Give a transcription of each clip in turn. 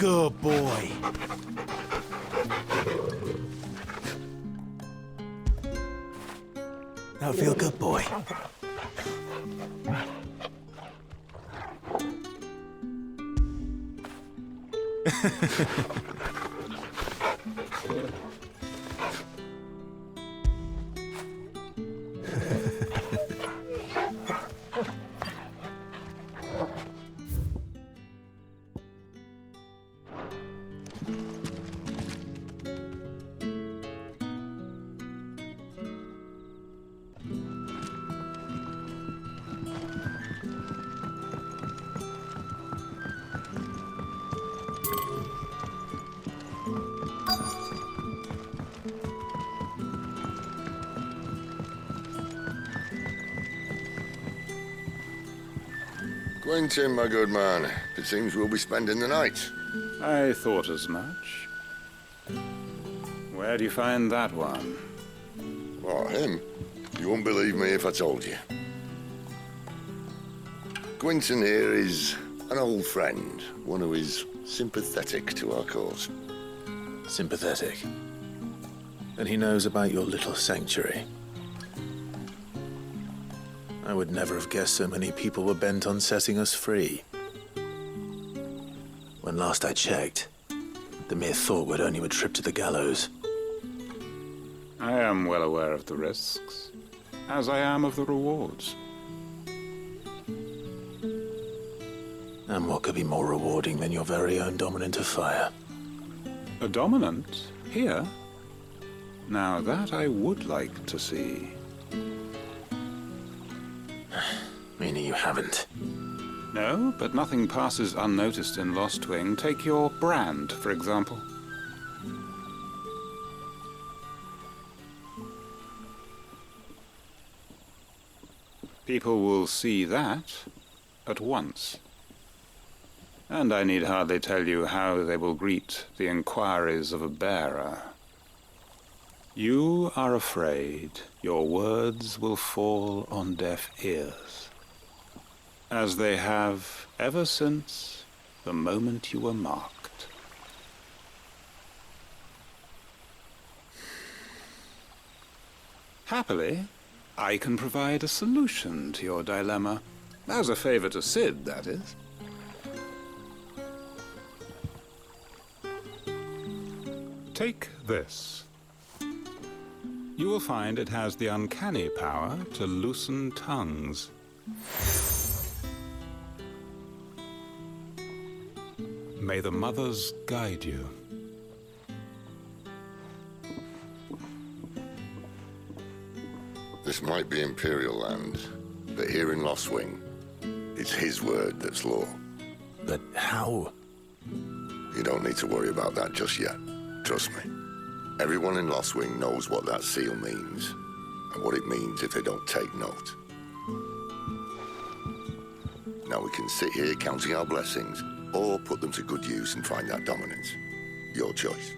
Good boy. Now feel good, boy. Quentin, my good man, it seems we'll be spending the night. I thought as much. Where do you find that one? What, him? You won't believe me if I told you. Quentin here is an old friend, one who is sympathetic to our cause. Sympathetic. And he knows about your little sanctuary. I would never have guessed so many people were bent on setting us free. When last I checked, the mere thought would earn you a trip to the gallows. I am well aware of the risks, as I am of the rewards. And what could be more rewarding than your very own dominant of fire? A dominant? Here? Now that I would like to see. Meaning you haven't. No, but nothing passes unnoticed in Lostwing. Take your brand, for example. People will see that at once. And I need hardly tell you how they will greet the inquiries of a bearer. You are afraid your words will fall on deaf ears, as they have ever since the moment you were marked. Happily, I can provide a solution to your dilemma, as a favor to Sid, that is. Take this. You will find it has the uncanny power to loosen tongues. May the mothers guide you. This might be Imperial land, but here in Lostwing, it's his word that's law. But how? You don't need to worry about that just yet. Trust me. Everyone in Lostwing knows what that seal means, and what it means if they don't take note. Now we can sit here counting our blessings, or put them to good use and find that dominance. Your choice.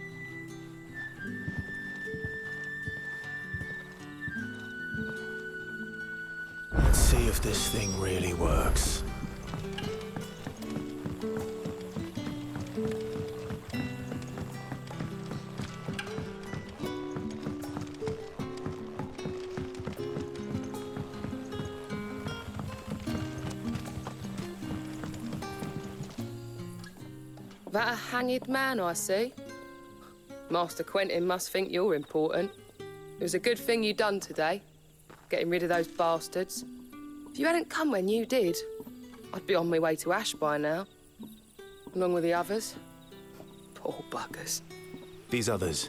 Let's see if this thing really works. That a hanged man, I see. Master Quentin must think you're important. It was a good thing you done today, getting rid of those bastards. If you hadn't come when you did, I'd be on my way to Ash by now, along with the others. Poor buggers. These others,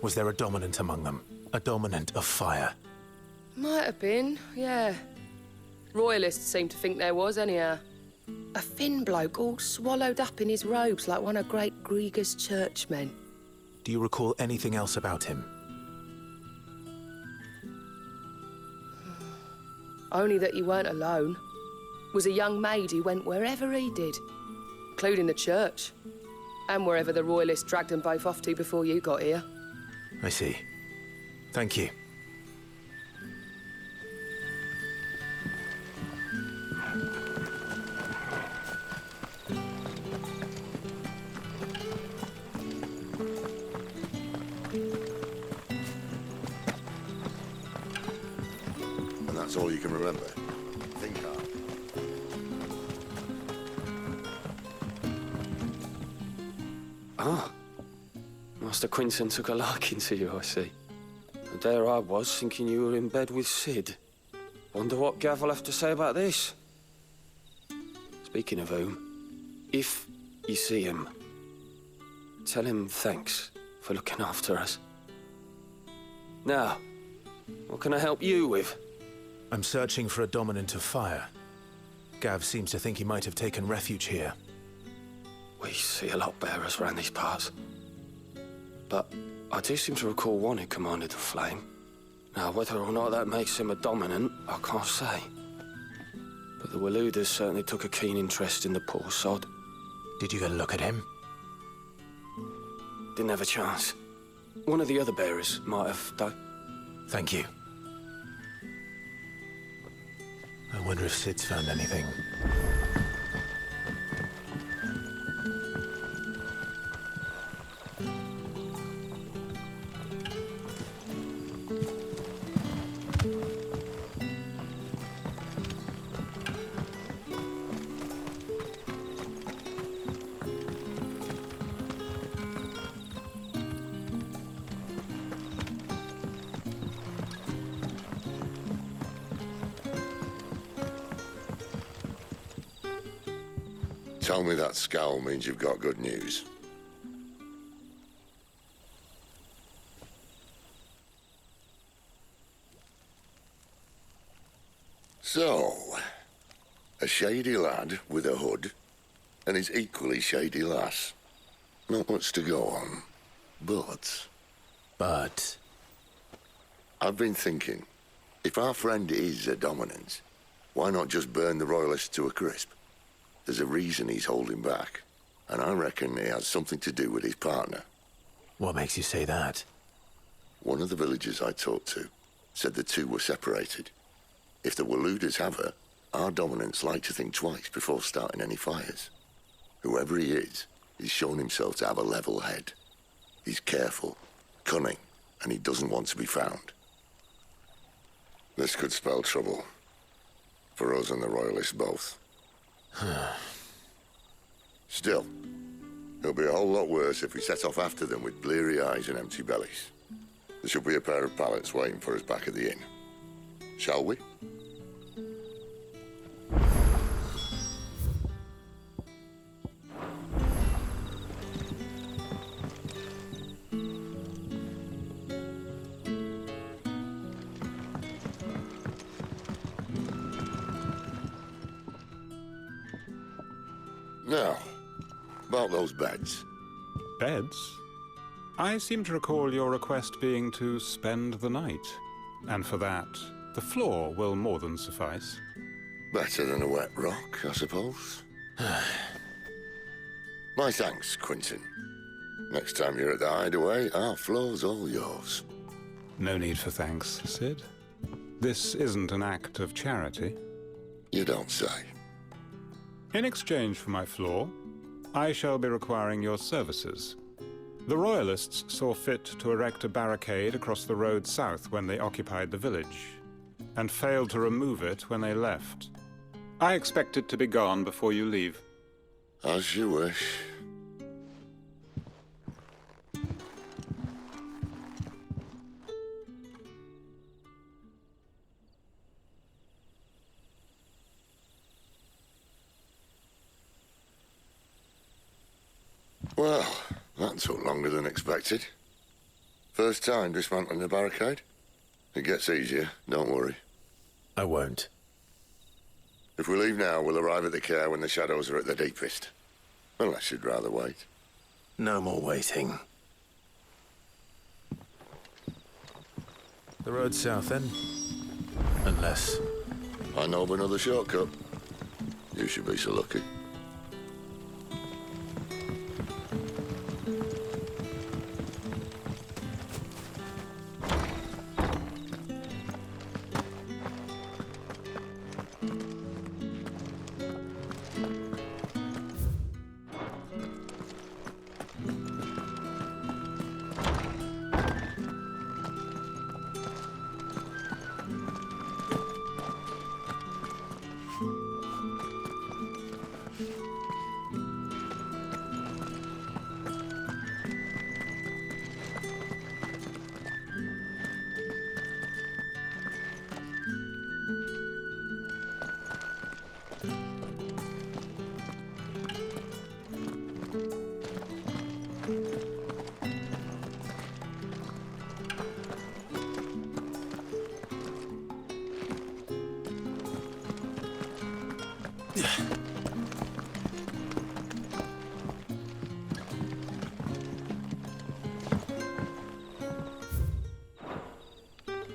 was there a dominant among them? A dominant of fire? Might have been, yeah. Royalists seem to think there was, anyhow. A thin bloke all swallowed up in his robes like one of Great Grieger's churchmen. Do you recall anything else about him? Only that he weren't alone. Was a young maid who went wherever he did, including the church, and wherever the Royalists dragged them both off to before you got here. I see. Thank you. you can remember. Think hard. Ah, Master Quinton took a liking to you, I see. And there I was, thinking you were in bed with Sid. Wonder what Gav will have to say about this. Speaking of whom, if you see him, tell him thanks for looking after us. Now, what can I help you with? I'm searching for a dominant of fire. Gav seems to think he might have taken refuge here. We see a lot bearers around these parts. But I do seem to recall one who commanded the flame. Now, whether or not that makes him a dominant, I can't say. But the Waluders certainly took a keen interest in the poor sod. Did you get a look at him? Didn't have a chance. One of the other bearers might have, though. Thank you. I wonder if Sid's found anything. Tell me that scowl means you've got good news. So, a shady lad with a hood, and his equally shady lass. Not much to go on, but... I've been thinking, if our friend is a dominant, why not just burn the royalists to a crisp? There's a reason he's holding back, and I reckon it has something to do with his partner. What makes you say that? One of the villagers I talked to said the two were separated. If the Waluders have her, our dominants like to think twice before starting any fires. Whoever he is, he's shown himself to have a level head. He's careful, cunning, and he doesn't want to be found. This could spell trouble. For us and the royalists both. Still, it'll be a whole lot worse if we set off after them with bleary eyes and empty bellies. There should be a pair of pallets waiting for us back at the inn. Shall we? Now, about those beds. Beds? I seem to recall your request being to spend the night. And for that, the floor will more than suffice. Better than a wet rock, I suppose. My thanks, Quinton. Next time you're at the hideaway, our floor's all yours. No need for thanks, Sid. This isn't an act of charity. You don't say. In exchange for my floor, I shall be requiring your services. The Royalists saw fit to erect a barricade across the road south when they occupied the village, and failed to remove it when they left. I expect it to be gone before you leave. As you wish. Well, that took longer than expected. First time dismantling the barricade? It gets easier, don't worry. I won't. If we leave now, we'll arrive at the care when the shadows are at their deepest. Unless you'd rather wait. No more waiting. The road south, then? Unless... I know of another shortcut. You should be so lucky.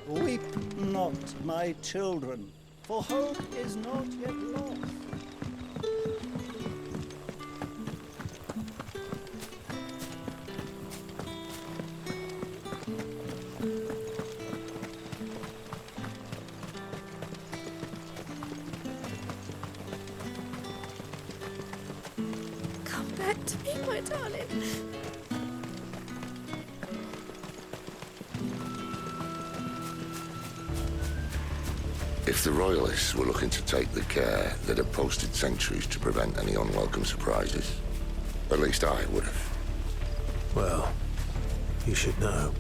Weep not, my children, for hope is not yet lost. Come back to me, my darling. If the Royalists were looking to take the care that had posted sentries to prevent any unwelcome surprises, at least I would have. Well, you should know.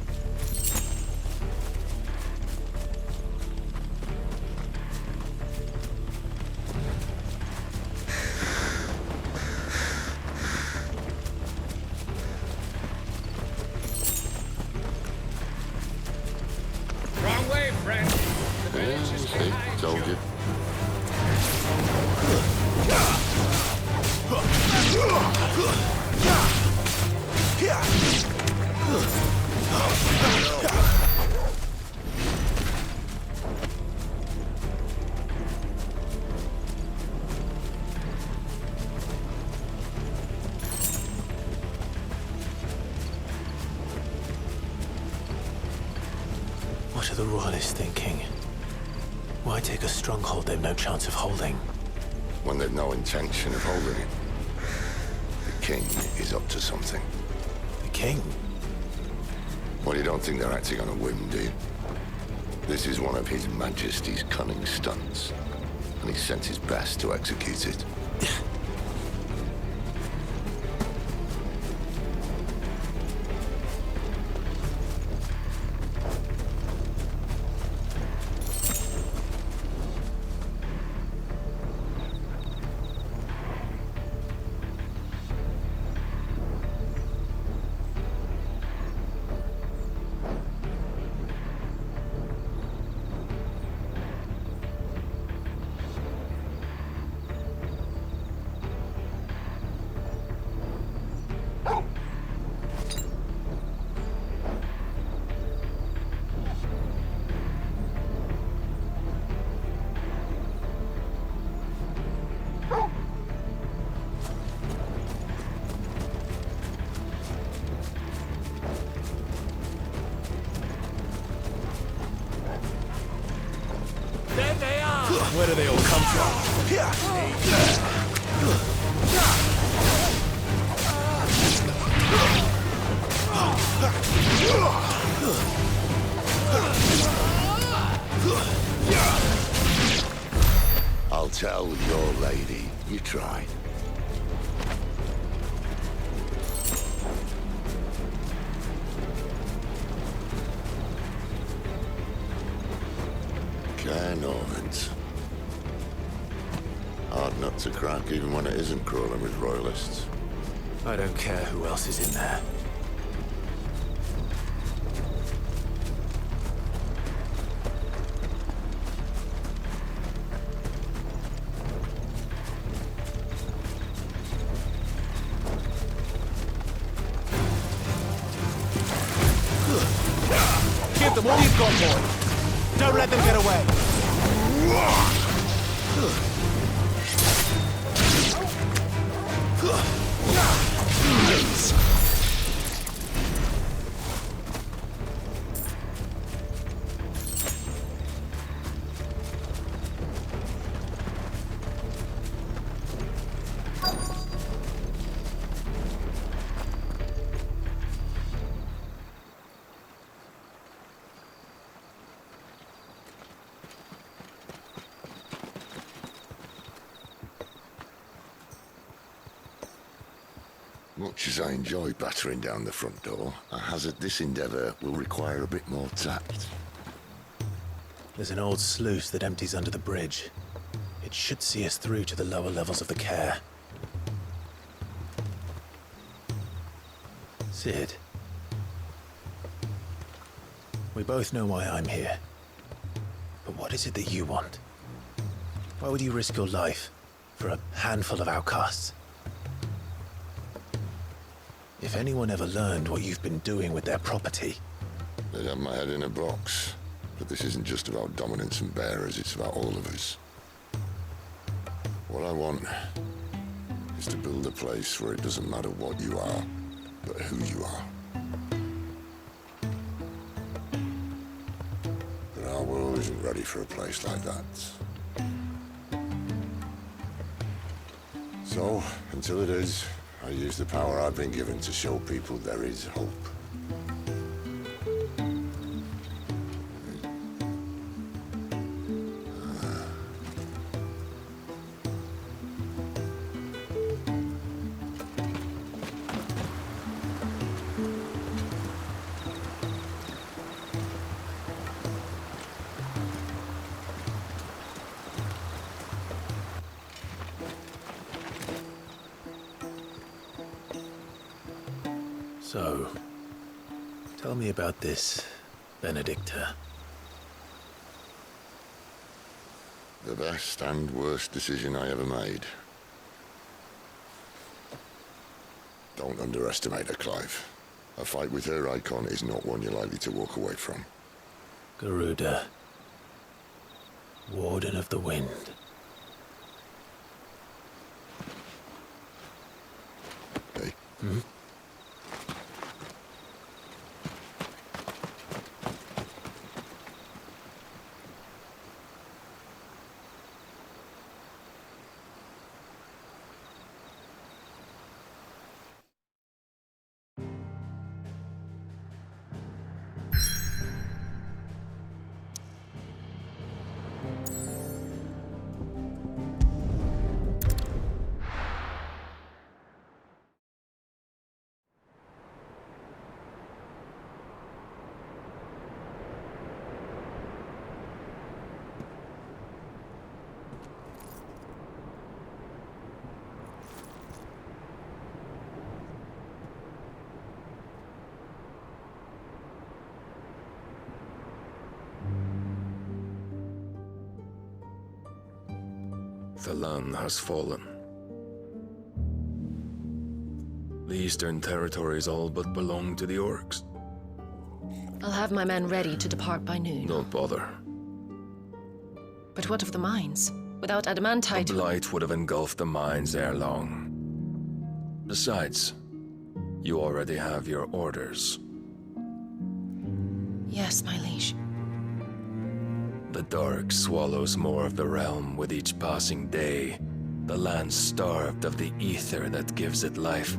Wrong way, friend. The village is behind Told you. What are the Royalists thinking? Why take a stronghold they've no chance of holding? When they've no intention of holding it. The king is up to something. The king? Well, you don't think they're acting on a whim, do you? This is one of His Majesty's cunning stunts, and he sent his best to execute it. Where do they all come from? I'll tell your lady you tried. Norvins. Hard nut to crack even when it isn't crawling with Royalists. I don't care who else is in there. Give them all you've got, boy. Don't let them get away. Much as I enjoy battering down the front door, I hazard this endeavour will require a bit more tact. There's an old sluice that empties under the bridge. It should see us through to the lower levels of the care. Sid. We both know why I'm here. But what is it that you want? Why would you risk your life for a handful of outcasts? If anyone ever learned what you've been doing with their property... They'd have my head in a box. But this isn't just about dominance and bearers, it's about all of us. What I want is to build a place where it doesn't matter what you are, but who you are. But our world isn't ready for a place like that. So, until it is, I use the power I've been given to show people there is hope. So, tell me about this, Benedicta. The best and worst decision I ever made. Don't underestimate her, Clive. A fight with her icon is not one you're likely to walk away from. Garuda. Warden of the Wind. Hey? Hmm? The land has fallen. The Eastern territories all but belong to the orcs. I'll have my men ready to depart by noon. Don't bother. But what of the mines? Without adamantite... The blight would have engulfed the mines ere long. Besides, you already have your orders. Yes, my liege. The dark swallows more of the realm with each passing day. The land starved of the ether that gives it life.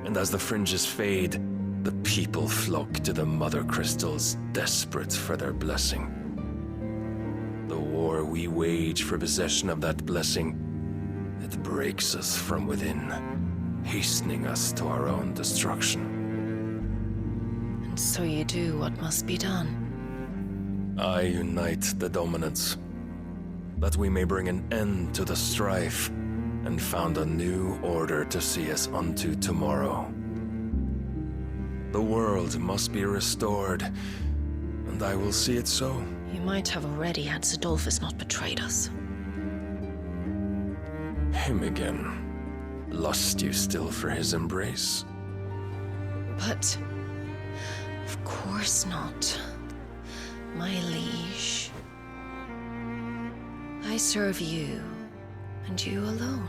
And as the fringes fade, the people flock to the mother crystals, desperate for their blessing. The war we wage for possession of that blessing, it breaks us from within, hastening us to our own destruction. And so you do what must be done. I unite the dominants, that we may bring an end to the strife, and found a new order to see us unto tomorrow. The world must be restored, and I will see it so. You might have already had Zidolphus not betrayed us. Him again. Lust you still for his embrace? But... of course not. My liege. I serve you, and you alone.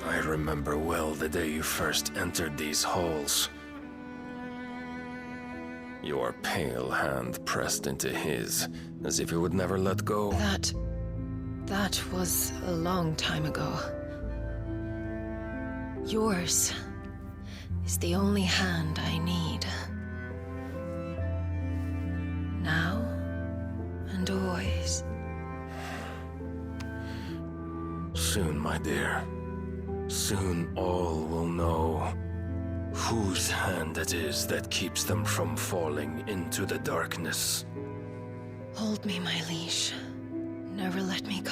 I remember well the day you first entered these halls. Your pale hand pressed into his, as if it would never let go. That was a long time ago. Yours is the only hand I need. Now and always. Soon, my dear. Soon all will know whose hand it is that keeps them from falling into the darkness. Hold me, my liege. Never let me go.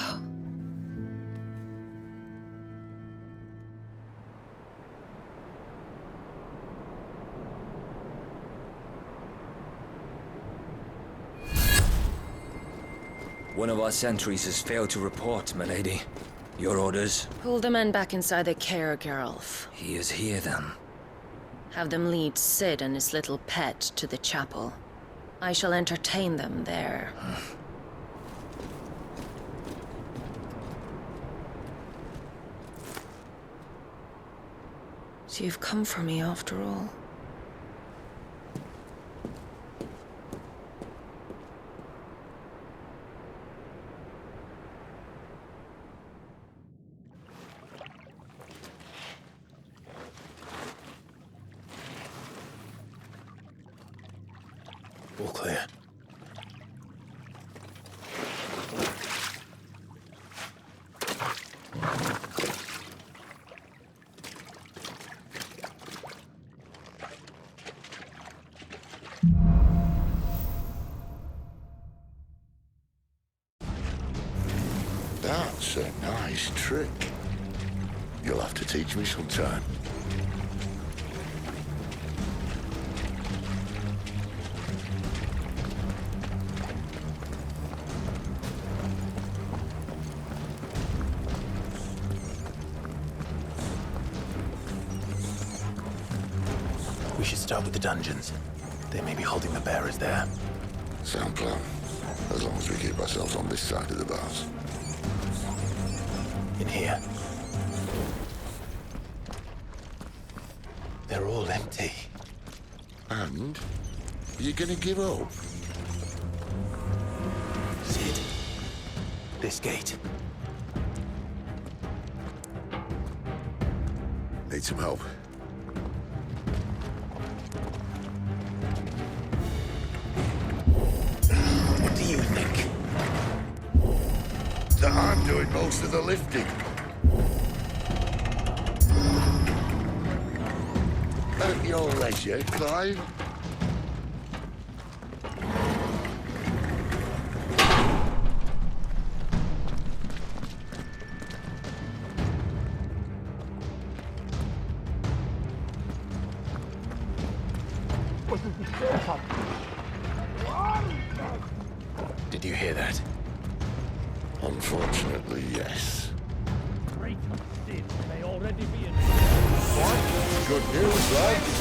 One of our sentries has failed to report, milady. Your orders? Pull the men back inside the care, Geralf. He is here, then. Have them lead Sid and his little pet to the chapel. I shall entertain them there. So you've come for me after all. All clear. That's a nice trick. You'll have to teach me sometime. We should start with the dungeons. They may be holding the bearers there. Sound plan. As long as we keep ourselves on this side of the bars. In here. They're all empty. And? You're gonna give up? Sid. This gate. Need some help. What do you think? That I'm doing most of the lifting. At your leisure, Clive. Did you hear that? Unfortunately, yes. May already be in. What? Good news, lads.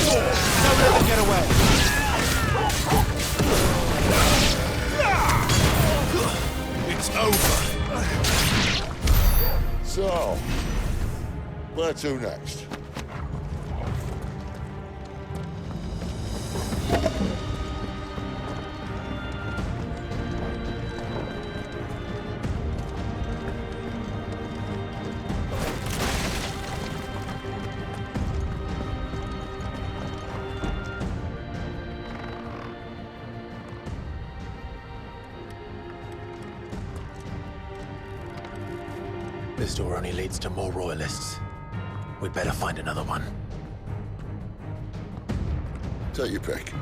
Don't let them get away! It's over! So, where to next? This door only leads to more royalists. We'd better find another one. Take your pick.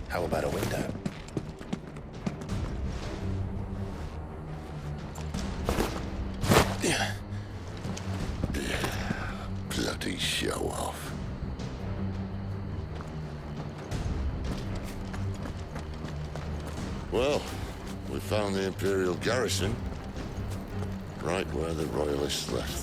How about a window? Bloody show off. Well, we found the Imperial garrison, right where the Royalists left.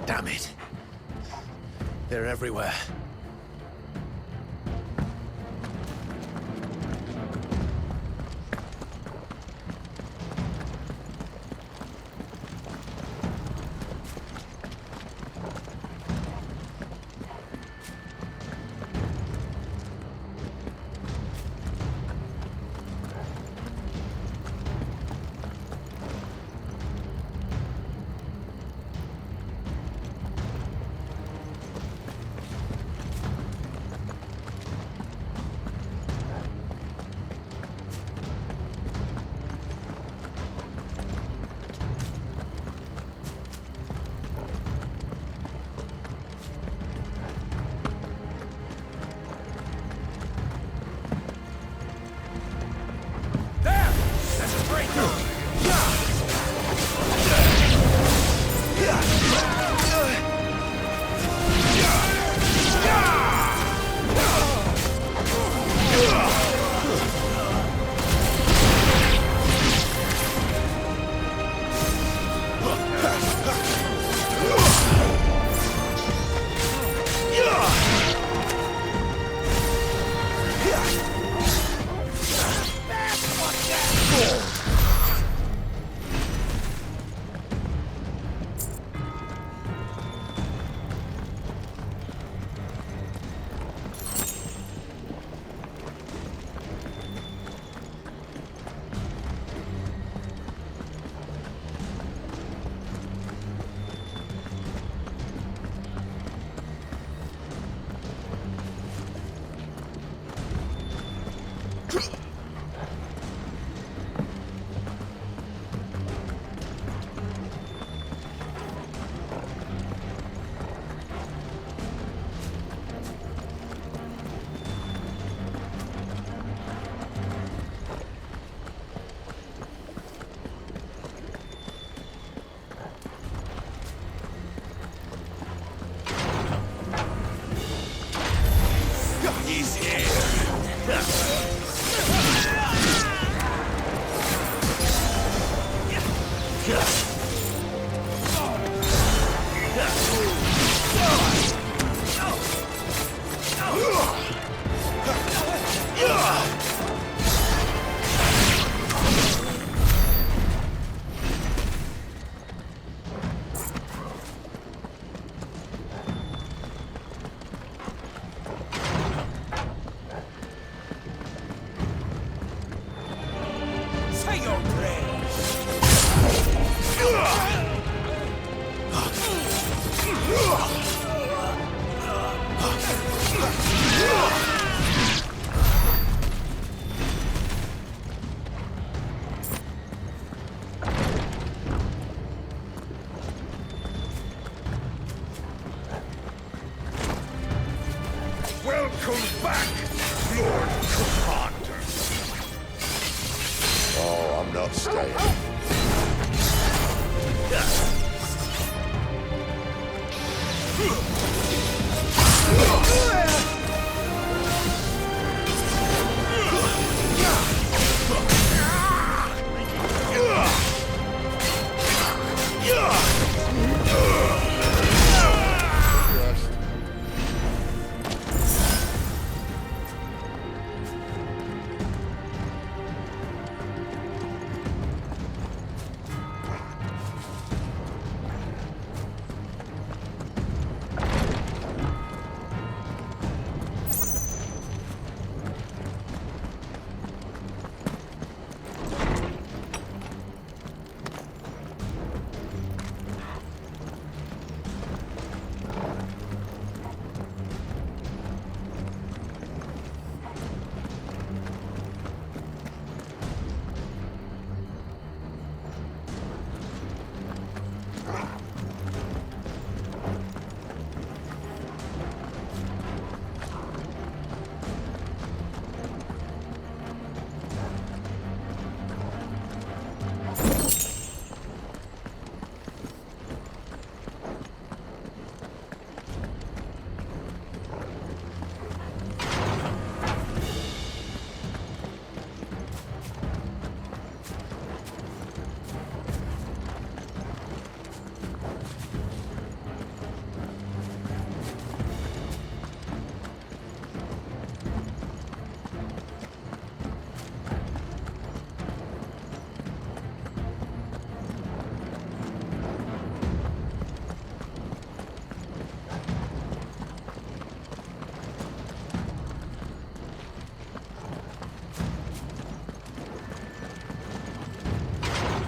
Damn it. They're everywhere. Say your prayers. Welcome back, Lord Commander. Oh, I'm not staying.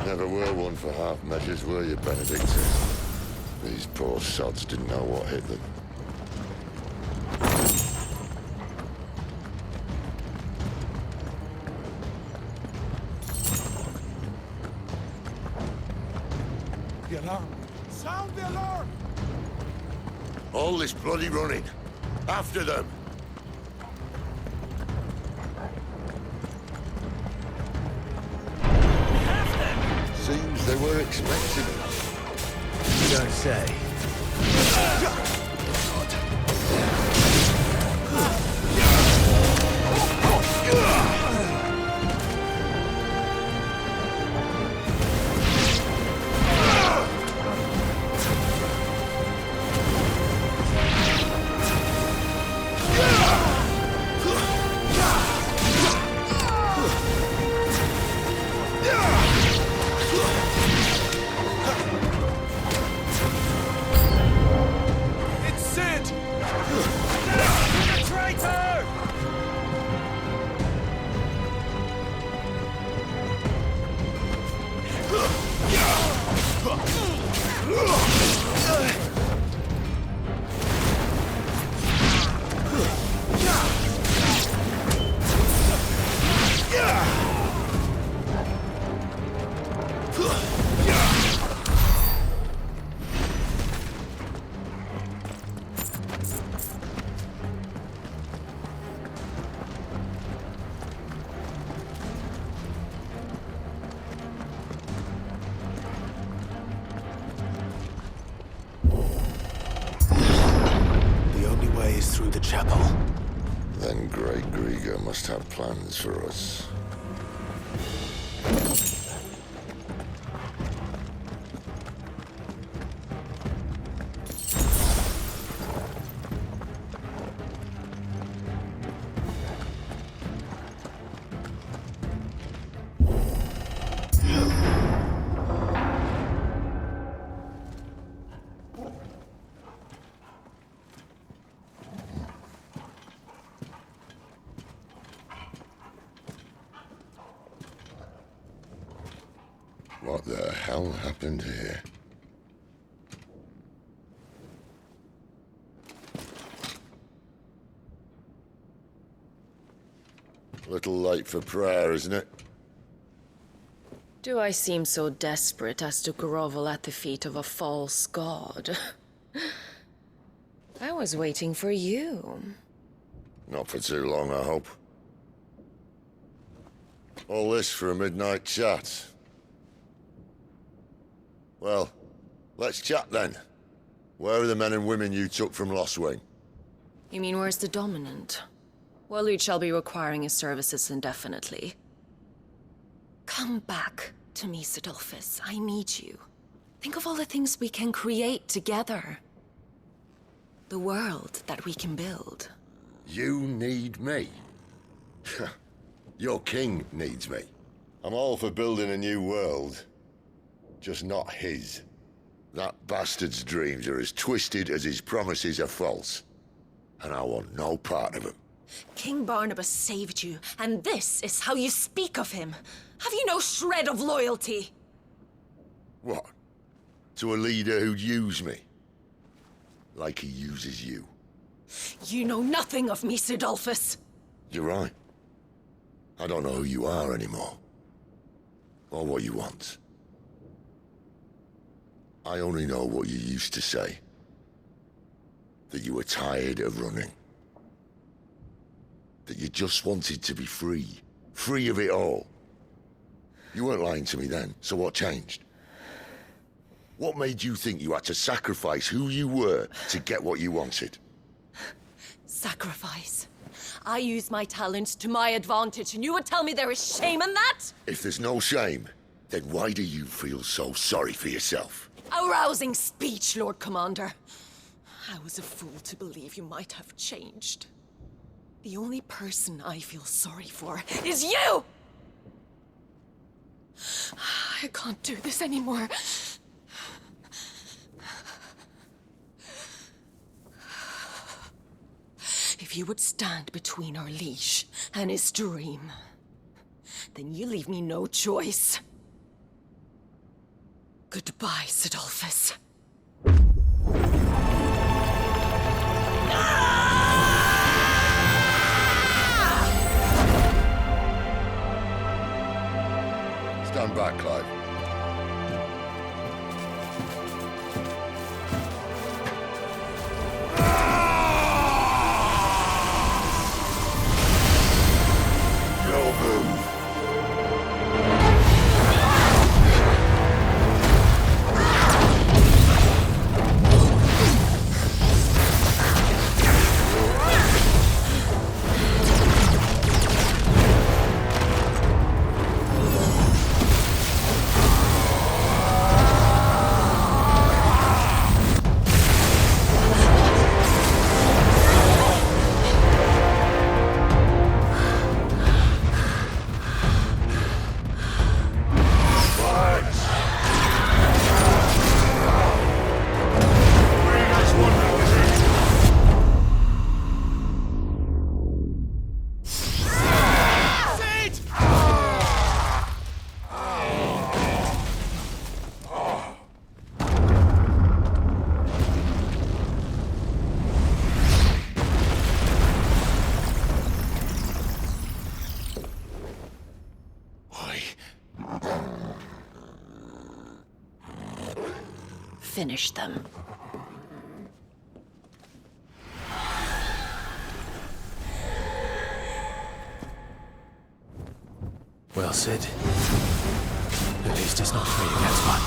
Never were one for half measures, were you, Benedictus? These poor sods didn't know what hit them. The alarm. Sound the alarm! All this bloody running. After them! Seems they were expecting us. You don't say. Through the chapel. Then Great Grieger must have plans for us. What the hell happened here? Little late for prayer, isn't it? Do I seem so desperate as to grovel at the feet of a false god? I was waiting for you. Not for too long, I hope. All this for a midnight chat. Well, let's chat then. Where are the men and women you took from Lost Wing? You mean where's the dominant? Waleed shall be requiring his services indefinitely. Come back to me, Sidolphus. I need you. Think of all the things we can create together. The world that we can build. You need me? Your king needs me. I'm all for building a new world. Just not his. That bastard's dreams are as twisted as his promises are false. And I want no part of them. King Barnabas saved you, and this is how you speak of him. Have you no shred of loyalty? What? To a leader who'd use me? Like he uses you. You know nothing of me, Sidolphus. You're right. I don't know who you are anymore. Or what you want. I only know what you used to say. That you were tired of running. That you just wanted to be free. Free of it all. You weren't lying to me then, so what changed? What made you think you had to sacrifice who you were to get what you wanted? Sacrifice. I use my talents to my advantage, and you would tell me there is shame in that? If there's no shame, then why do you feel so sorry for yourself? A rousing speech, Lord Commander. I was a fool to believe you might have changed. The only person I feel sorry for is you! I can't do this anymore. If you would stand between our liege and his dream, then you leave me no choice. Goodbye, Sidolphus. Stand back, Clive. Your move. Finish them. Well, Sid. At least it's not 3 against 1.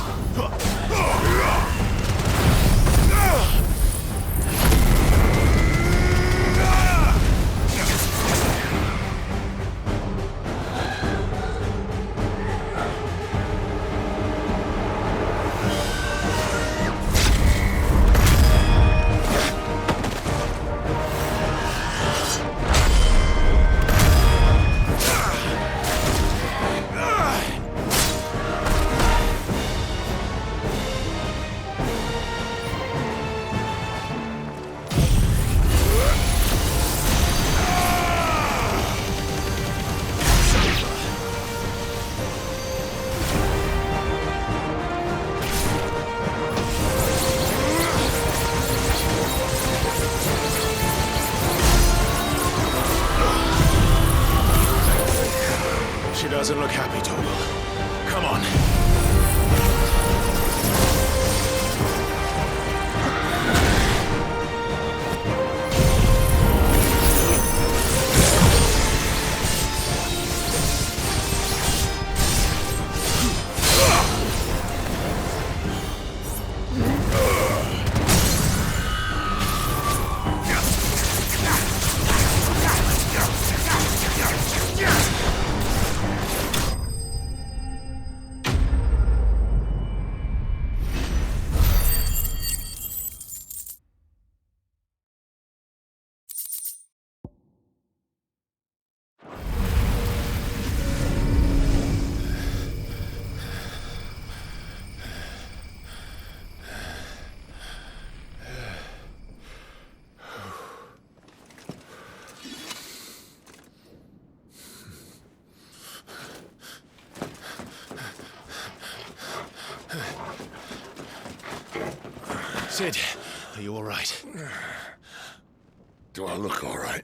Sid, are you all right? Do I look all right?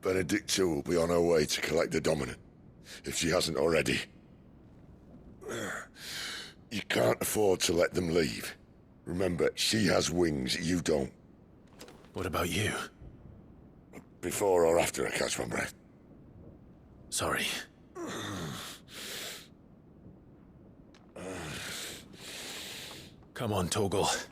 Benedicta will be on her way to collect the Dominant, if she hasn't already. You can't afford to let them leave. Remember, she has wings, you don't. What about you? Before or after I catch my breath? Sorry. Come on, Torgal.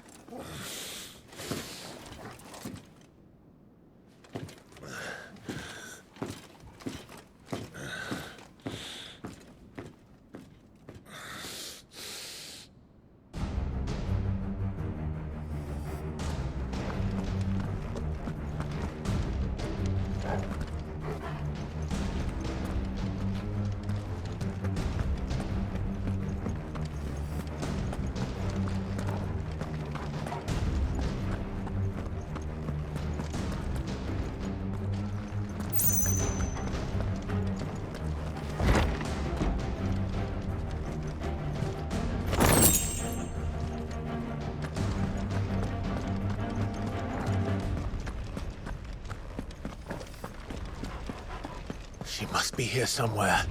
She must be here somewhere.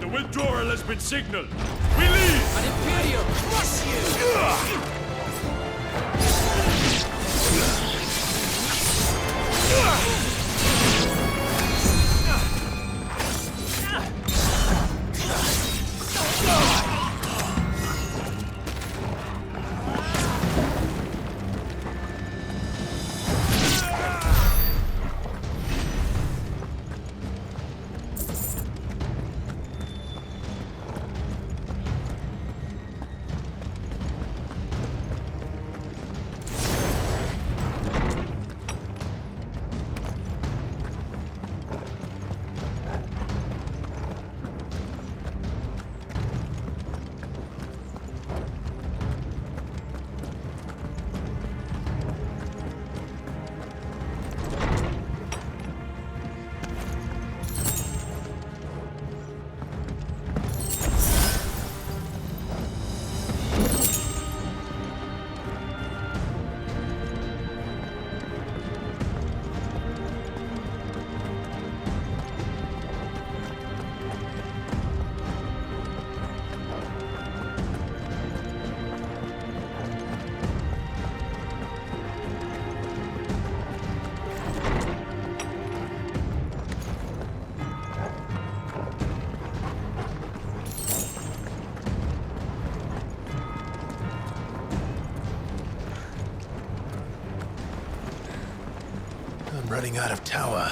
The withdrawal has been signaled. We leave! An Imperial! Crush you! I'm running out of tower.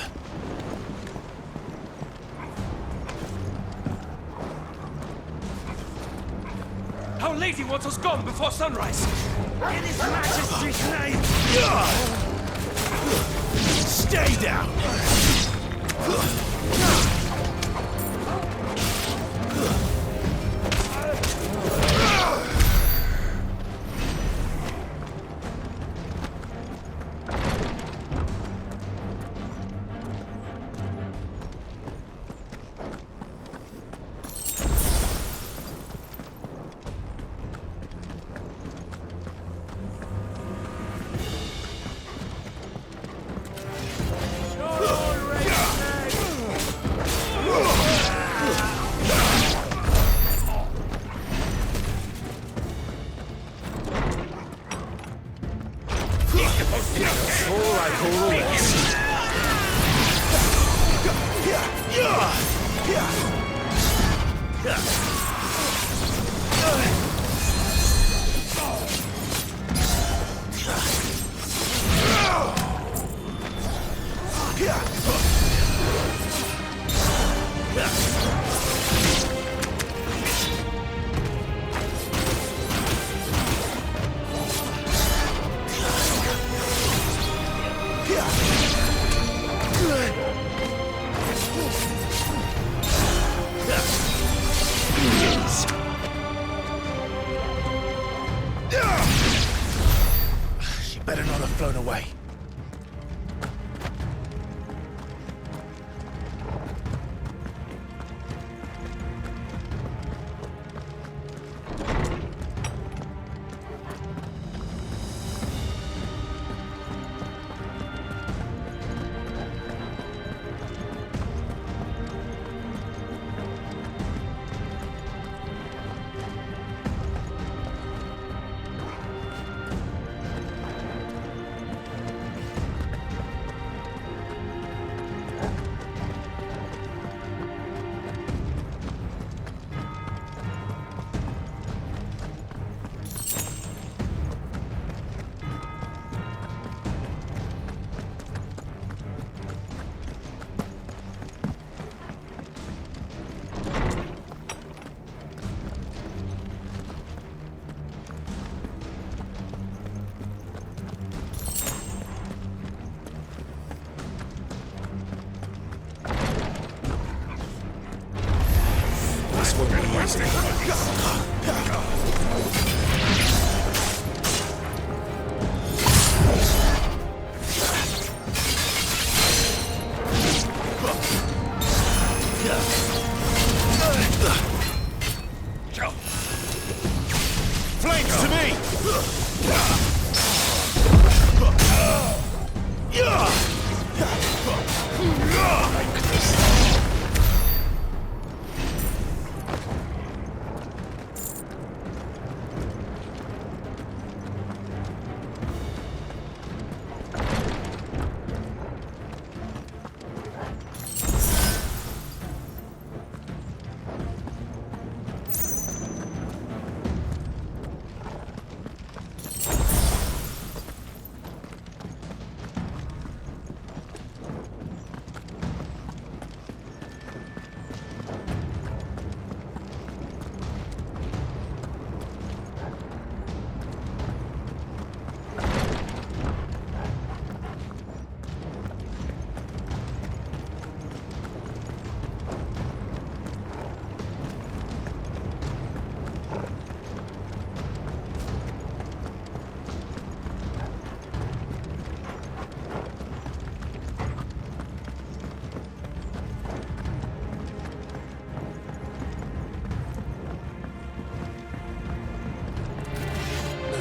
Our Lady wants us gone before sunrise. In His Majesty's name! Stay down! flown away. Flames to me!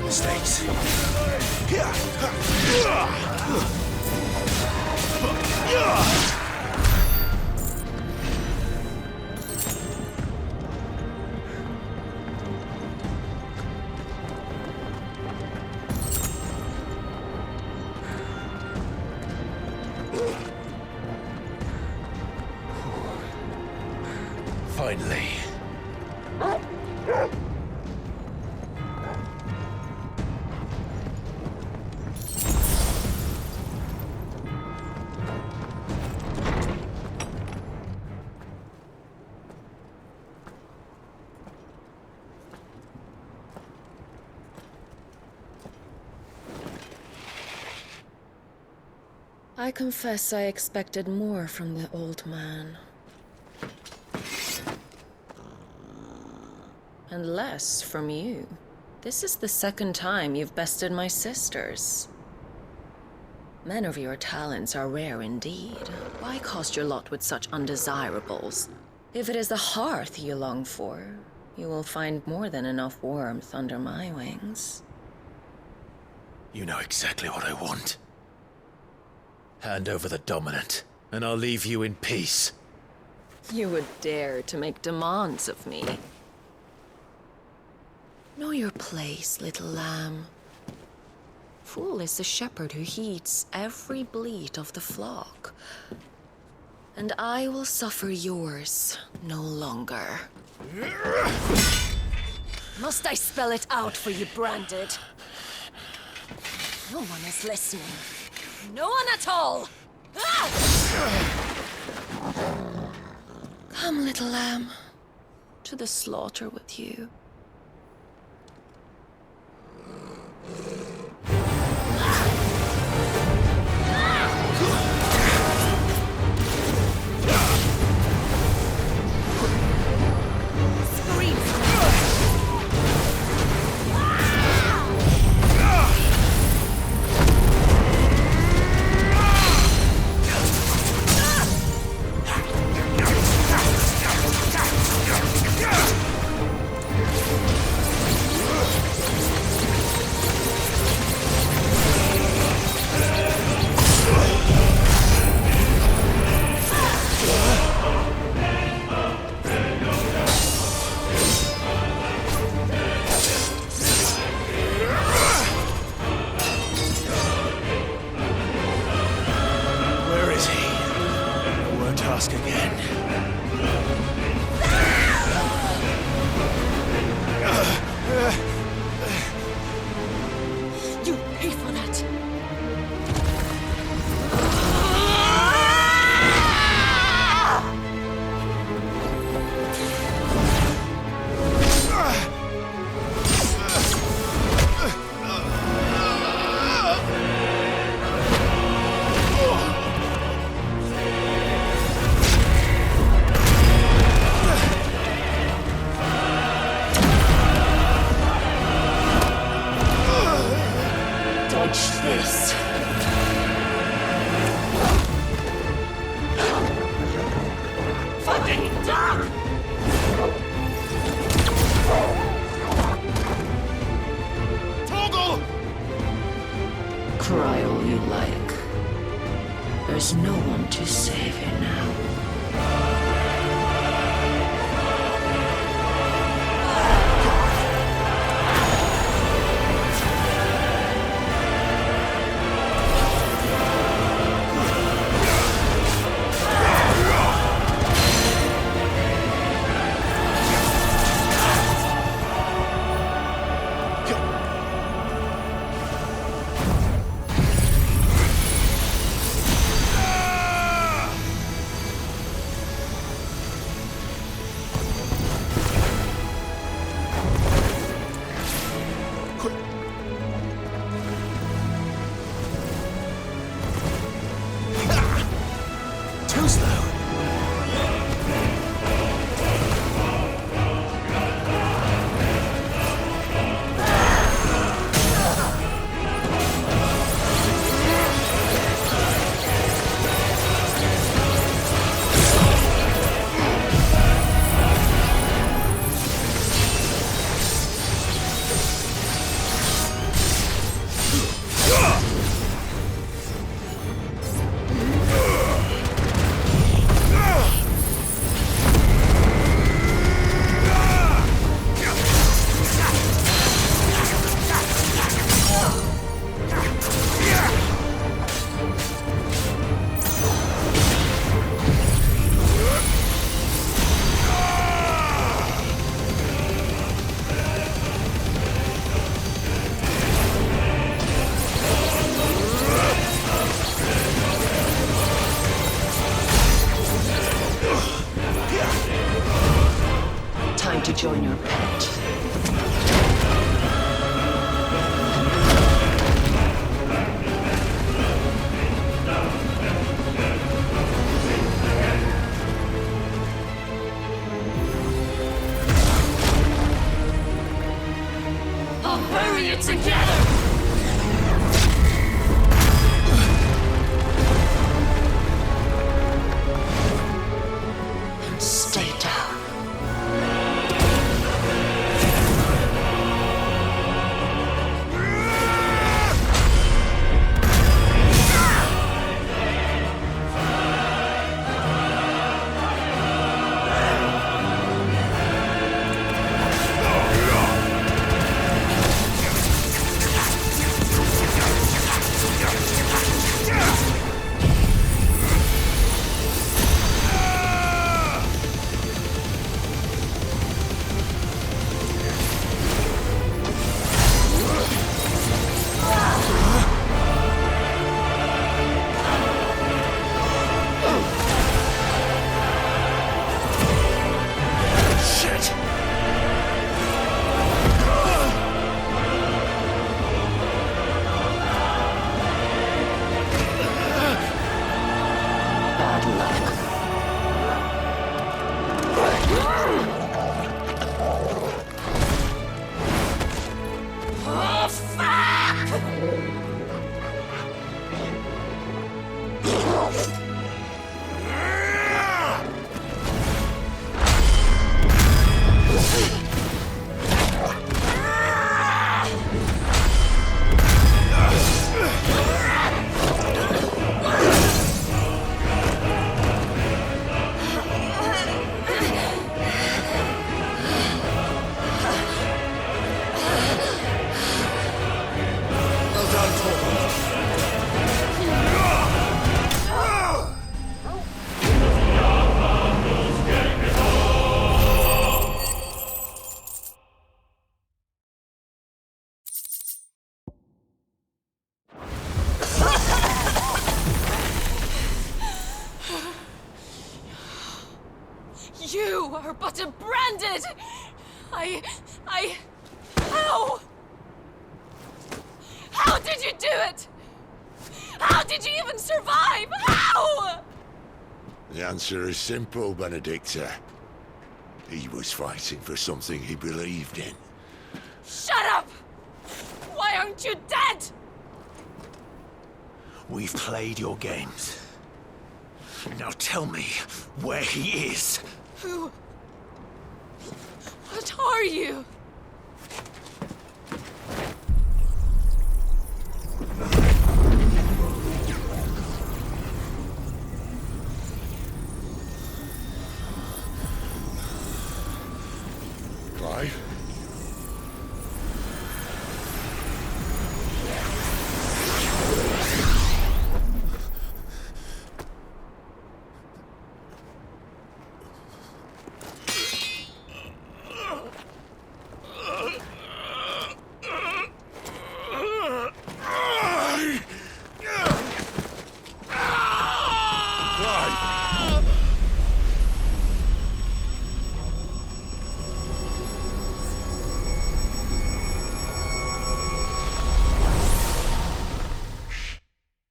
Mistakes. Finally. I confess I expected more from the old man. And less from you. This is the second time you've bested my sisters. Men of your talents are rare indeed. Why cast your lot with such undesirables? If it is the hearth you long for, you will find more than enough warmth under my wings. You know exactly what I want. Hand over the dominant, and I'll leave you in peace. You would dare to make demands of me. Know your place, little lamb. Fool is the shepherd who heeds every bleat of the flock. And I will suffer yours no longer. Must I spell it out for you, Branded? No one is listening. No one at all! Ah! Come, little lamb, to the slaughter with you. this? Fucking dog! Toggle! Cry all you like. There's no one to save you now. Too slow. Time to join your pet. I'll bury you together! Stay down. Bad luck. Oh, fuck! You are but a branded! How? How did you do it? How did you even survive? How? The answer is simple, Benedicta. He was fighting for something he believed in. Shut up! Why aren't you dead? We've played your games. Now tell me where he is. Who? What are you?